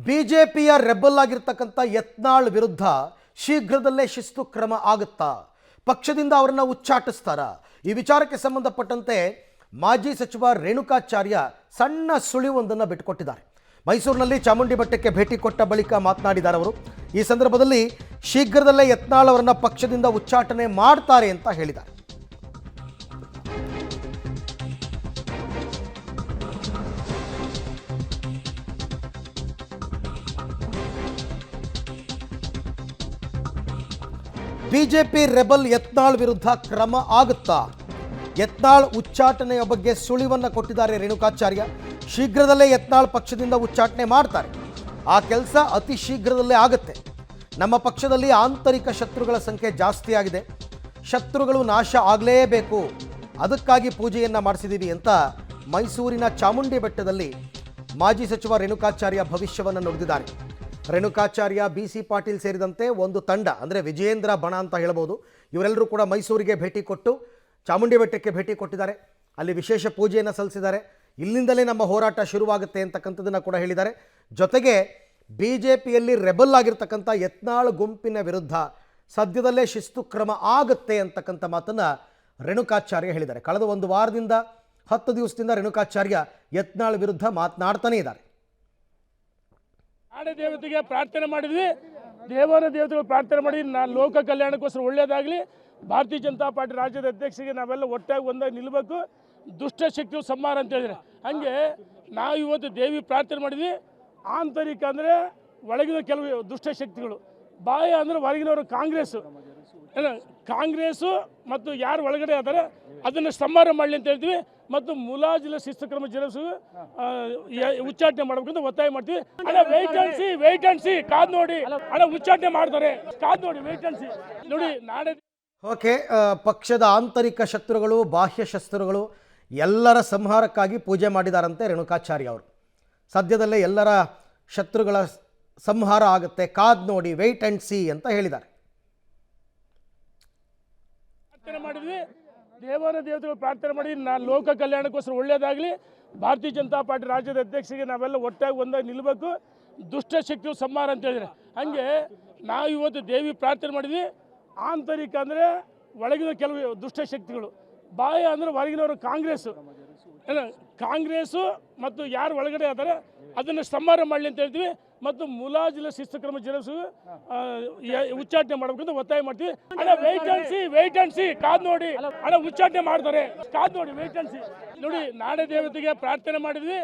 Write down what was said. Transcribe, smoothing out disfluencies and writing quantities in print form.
ಬಿಜೆಪಿಯ ರೆಬಲ್ ಆಗಿರ್ತಕ್ಕಂಥ ಯತ್ನಾಳ್ ವಿರುದ್ಧ ಶೀಘ್ರದಲ್ಲೇ ಶಿಸ್ತು ಕ್ರಮ ಆಗುತ್ತಾ? ಪಕ್ಷದಿಂದ ಅವರನ್ನು ಉಚ್ಚಾಟಿಸ್ತಾರ? ಈ ವಿಚಾರಕ್ಕೆ ಸಂಬಂಧಪಟ್ಟಂತೆ ಮಾಜಿ ಸಚಿವ ರೇಣುಕಾಚಾರ್ಯ ಸಣ್ಣ ಸುಳಿವೊಂದನ್ನು ಬಿಟ್ಟುಕೊಟ್ಟಿದ್ದಾರೆ. ಮೈಸೂರಿನಲ್ಲಿ ಚಾಮುಂಡಿ ಬೆಟ್ಟಕ್ಕೆ ಭೇಟಿ ಕೊಟ್ಟ ಬಳಿಕ ಮಾತನಾಡಿದ್ದಾರೆ ಅವರು. ಈ ಸಂದರ್ಭದಲ್ಲಿ ಶೀಘ್ರದಲ್ಲೇ ಯತ್ನಾಳ್ ಅವರನ್ನ ಪಕ್ಷದಿಂದ ಉಚ್ಚಾಟನೆ ಮಾಡ್ತಾರೆ ಅಂತ ಹೇಳಿದ್ದಾರೆ. ಬಿಜೆಪಿ ರೆಬಲ್ ಯತ್ನಾಳ್ ವಿರುದ್ಧ ಕ್ರಮ ಆಗುತ್ತಾ? ಯತ್ನಾಳ್ ಉಚ್ಚಾಟನೆಯ ಬಗ್ಗೆ ಸುಳಿವನ್ನು ಕೊಟ್ಟಿದ್ದಾರೆ ರೇಣುಕಾಚಾರ್ಯ. ಶೀಘ್ರದಲ್ಲೇ ಯತ್ನಾಳ್ ಪಕ್ಷದಿಂದ ಉಚ್ಚಾಟನೆ ಮಾಡ್ತಾರೆ. ಆ ಕೆಲಸ ಅತಿ ಶೀಘ್ರದಲ್ಲೇ ಆಗುತ್ತೆ. ನಮ್ಮ ಪಕ್ಷದಲ್ಲಿ ಆಂತರಿಕ ಶತ್ರುಗಳ ಸಂಖ್ಯೆ ಜಾಸ್ತಿ ಆಗಿದೆ. ಶತ್ರುಗಳು ನಾಶ ಆಗಲೇಬೇಕು, ಅದಕ್ಕಾಗಿ ಪೂಜೆಯನ್ನು ಮಾಡಿಸಿದ್ದೀವಿ ಅಂತ ಮೈಸೂರಿನ ಚಾಮುಂಡಿ ಬೆಟ್ಟದಲ್ಲಿ ಮಾಜಿ ಸಚಿವ ರೇಣುಕಾಚಾರ್ಯ ಭವಿಷ್ಯವನ್ನು ನುಡಿದಿದ್ದಾರೆ. ರೇಣುಕಾಚಾರ್ಯ, BC ಪಾಟೀಲ್ ಸೇರಿದಂತೆ ಒಂದು ತಂಡ, ಅಂದರೆ ವಿಜಯೇಂದ್ರ ಬಣ ಅಂತ ಹೇಳ್ಬೋದು, ಇವರೆಲ್ಲರೂ ಕೂಡ ಮೈಸೂರಿಗೆ ಭೇಟಿ ಕೊಟ್ಟು ಚಾಮುಂಡಿ ಬೆಟ್ಟಕ್ಕೆ ಭೇಟಿ ಕೊಟ್ಟಿದ್ದಾರೆ. ಅಲ್ಲಿ ವಿಶೇಷ ಪೂಜೆಯನ್ನು ಸಲ್ಲಿಸಿದ್ದಾರೆ. ಇಲ್ಲಿಂದಲೇ ನಮ್ಮ ಹೋರಾಟ ಶುರುವಾಗುತ್ತೆ ಅಂತಕ್ಕಂಥದ್ದನ್ನು ಕೂಡ ಹೇಳಿದ್ದಾರೆ. ಜೊತೆಗೆ BJPಯಲ್ಲಿ ರೆಬಲ್ ಆಗಿರ್ತಕ್ಕಂಥ ಯತ್ನಾಳ್ ಗುಂಪಿನ ವಿರುದ್ಧ ಸದ್ಯದಲ್ಲೇ ಶಿಸ್ತು ಕ್ರಮ ಆಗುತ್ತೆ ಅಂತಕ್ಕಂಥ ಮಾತನ್ನು ರೇಣುಕಾಚಾರ್ಯ ಹೇಳಿದ್ದಾರೆ. ಕಳೆದ ಒಂದು ವಾರದಿಂದ 10 ದಿವಸದಿಂದ ರೇಣುಕಾಚಾರ್ಯ ಯತ್ನಾಳ್ ವಿರುದ್ಧ ಮಾತನಾಡ್ತಾನೇ ಇದ್ದಾರೆ. ನಾಡ ದೇವತೆಗೆ ಪ್ರಾರ್ಥನೆ ಮಾಡಿದ್ವಿ, ದೇವತೆಗಳು ಪ್ರಾರ್ಥನೆ ಮಾಡಿ ನಾನು ಲೋಕ ಕಲ್ಯಾಣಕ್ಕೋಸ್ಕರ ಒಳ್ಳೇದಾಗಲಿ, ಭಾರತೀಯ ಜನತಾ ಪಾರ್ಟಿ ರಾಜ್ಯದ ಅಧ್ಯಕ್ಷರಿಗೆ ನಾವೆಲ್ಲ ಒಟ್ಟಾಗಿ ಒಂದಾಗಿ ನಿಲ್ಲಬೇಕು, ದುಷ್ಟಶಕ್ತಿಯು ಸಂಹಾರ ಅಂತ ಹೇಳಿದ್ರೆ ಹಂಗೆ ನಾವು ಇವತ್ತು ದೇವಿ ಪ್ರಾರ್ಥನೆ ಮಾಡಿದ್ವಿ. ಆಂತರಿಕ ಅಂದರೆ ಒಳಗಿನ ಕೆಲವು ದುಷ್ಟಶಕ್ತಿಗಳು, ಬಾಹ್ಯ ಅಂದರೆ ಹೊರಗಿನವರು ಕಾಂಗ್ರೆಸ್ಸು ಮತ್ತು ಯಾರು ಒಳಗಡೆ ಆದರೆ ಅದನ್ನು ಸಂಹಾರ ಮಾಡಲಿ ಅಂತ ಹೇಳ್ತೀವಿ. ಮತ್ತು ಮುಲಾಜಿಲ ಶಿಸ್ತು ಕ್ರಮ ಜರುಗಿಸಿ ಉಚ್ಚಾಟನೆ ಮಾಡಬೇಕು ಅಂತ ಒತ್ತಾಯ ಮಾಡ್ತೀವಿ. ಅಣ್ಣ ವೆಯ್ಟ್ ಅಂಡ್ ಸಿ ಕಾದ್ ನೋಡಿ, ಅಣ್ಣ ಉಚ್ಚಾಟನೆ ಮಾಡ್ತಾರೆ, ಕಾದ್ ನೋಡಿ, ವೆಯ್ಟ್ ಅಂಡ್ ಸಿ ನೋಡಿ. ನಾಳೆ ಓಕೆ, ಪಕ್ಷದ ಆಂತರಿಕ ಶತ್ರುಗಳು, ಬಾಹ್ಯ ಶಸ್ತ್ರುಗಳು ಎಲ್ಲರ ಸಂಹಾರಕ್ಕಾಗಿ ಪೂಜೆ ಮಾಡಿದಾರಂತೆ ರೇಣುಕಾಚಾರ್ಯ ಅವರು. ಸದ್ಯದಲ್ಲೇ ಎಲ್ಲರ ಶತ್ರುಗಳ ಸಂಹಾರ ಆಗುತ್ತೆ, ಕಾದ್ ನೋಡಿ, ವೆಯ್ಟ್ ಅಂಡ್ ಸಿ ಅಂತ ಹೇಳಿದ್ದಾರೆ. ಪ್ರಾರ್ಥನೆ ಮಾಡಿದ್ವಿ, ದೇವತೆಗಳು ಪ್ರಾರ್ಥನೆ ಮಾಡಿ ನಾನು ಲೋಕ ಕಲ್ಯಾಣಕ್ಕೋಸ್ಕರ ಒಳ್ಳೇದಾಗಲಿ, ಭಾರತೀಯ ಜನತಾ ಪಾರ್ಟಿ ರಾಜ್ಯದ ಅಧ್ಯಕ್ಷರಿಗೆ ನಾವೆಲ್ಲ ಒಟ್ಟಾಗಿ ಒಂದಾಗಿ ನಿಲ್ಲಬೇಕು, ದುಷ್ಟಶಕ್ತಿಯು ಸಂಹಾರ ಅಂತ ಹೇಳಿದ್ರೆ ಹಂಗೆ ನಾವು ಇವತ್ತು ದೇವಿ ಪ್ರಾರ್ಥನೆ ಮಾಡಿದ್ವಿ. ಆಂತರಿಕ ಅಂದರೆ ಒಳಗಿನ ಕೆಲವು ದುಷ್ಟಶಕ್ತಿಗಳು, ಬಾಹ್ಯ ಅಂದರೆ ಹೊರಗಿನವರು ಕಾಂಗ್ರೆಸ್ಸು ಮತ್ತು ಯಾರು ಒಳಗಡೆ ಆದರೆ ಅದನ್ನು ಸಂಹಾರ ಮಾಡಲಿ ಅಂತ ಹೇಳ್ತೀವಿ. ಮತ್ತು ಮುಲಾಜಿಲ ಶಿಸ್ತು ಕ್ರಮ ಜರುಗಿಸಿ ಉಚ್ಚಾಟನೆ ಮಾಡಬೇಕು ಅಂತ ಒತ್ತಾಯ ಮಾಡ್ತೀವಿ. ಅಣ್ಣ ವೆಯ್ಟ್ ಅಂಡ್ ಸಿ ಕಾದ್ ನೋಡಿ, ಅಣ್ಣ ಉಚ್ಚಾಟನೆ ಮಾಡ್ತಾರೆ, ಕಾದ್ ನೋಡಿ, ವೆಯ್ಟ್ ಅಂಡ್ ಸಿ ನೋಡಿ. ನಾಡ ದೇವತೆಗೆ ಪ್ರಾರ್ಥನೆ ಮಾಡಿದ್ವಿ,